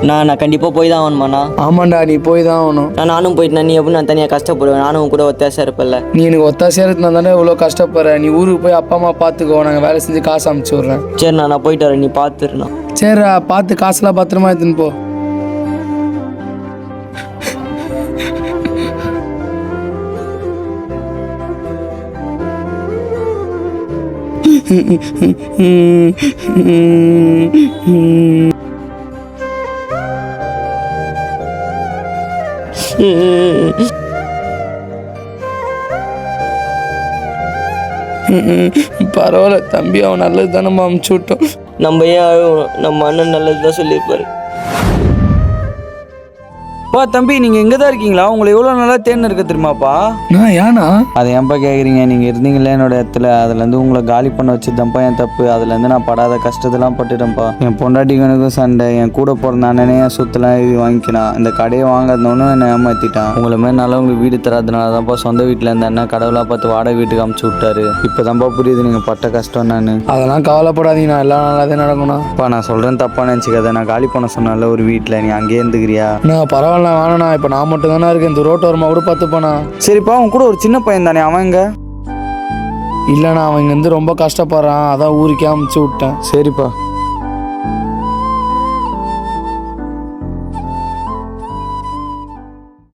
நான் கண்டிப்பாக போய் தான் ஆகணுமாண்ணா? ஆமாண்டா, நீ போய் தான் ஆகணும். நானும் போயிட்டு நீ எப்படி நான் தனியாக கஷ்டப்படுவேன்? நானும் உன் கூட ஒத்தாசை இருப்பேன்ல. நீ எனக்கு ஒத்தாசையாக இருந்தா தானே இவ்வளோ கஷ்டப்படுற. நீ ஊருக்கு போய் அப்பா அம்மா பார்த்துக்கோ, நாங்கள் வேலை செஞ்சு காசு அமுச்சு விட்றேன். சரிண்ணா, நான் போயிட்டு வரேன், நீ பார்த்துருண்ணா. சரிடா, பார்த்து காசுலாம் பத்திரமா எடுத்துன்னு போ. பரவாயில்ல தம்பி, அவன் நல்லது தானே அமுச்சு விட்டோம். நம்ம ஏன் அழுகணும்? நம்ம அண்ணன் நல்லது தான் சொல்லியிருப்பாரு. பா தம்பி, நீங்கள் எங்கே தான் இருக்கீங்களா? உங்களை எவ்வளோ நல்லா தேன் இருக்க தெரியுமாப்பா? நான் ஏன்னா அதை ஏன்ப்பா கேட்குறீங்க? நீங்கள் இருந்தீங்களே என்னோட இடத்துல, அதுலேருந்து உங்களை காலி பண்ண வச்சுதான்ப்பா என் தப்பு. அதுலேருந்து நான் படாத கஷ்டத்தெல்லாம் பட்டுட்டேன்ப்பா. என் பொண்டாட்டிக்கனுக்கும் சண்டை, என் கூட பிறந்த அண்ணனே என் சொத்தெல்லாம் எழுதி வாங்கிக்கினான். இந்த கடையை வாங்கிறதுனு என்னை ஏமாற்றிட்டான். உங்களை மாதிரி நல்லா உங்களுக்கு வீடு தராதனால தான்ப்பா சொந்த வீட்டில் இருந்த அண்ணன் கடவுளாக பார்த்து வாடகை வீட்டுக்கு அமுச்சு விட்டாரு. இப்போ தான்ப்பா புரியுது நீங்கள் பட்ட கஷ்டம். நான் அதெல்லாம் கவலைப்படாதீங்க, நான் எல்லாம் நல்லா தான் நடக்கணும். அப்பா நான் சொல்கிறேன் தப்பாக நினச்சிக்காத. நான் காலி பண்ண சொன்னால ஒரு வீட்டில், நீ அங்கேயே இருந்துக்கிறியா? நான் பரவாயில்ல வேணாண்ணா, இப்போ நான் மட்டும் தானே இருக்கேன். இந்த ரோட்டோரமாக கூட பார்த்துப்பாண்ணா. சரிப்பா, உன் கூட ஒரு சின்ன பையன் தானே, அவன் எங்க? இல்லைண்ணா, அவன் இங்கேருந்து ரொம்ப கஷ்டப்படுறான், அதான் ஊருக்கே அமுச்சு விட்டேன். சரிப்பா.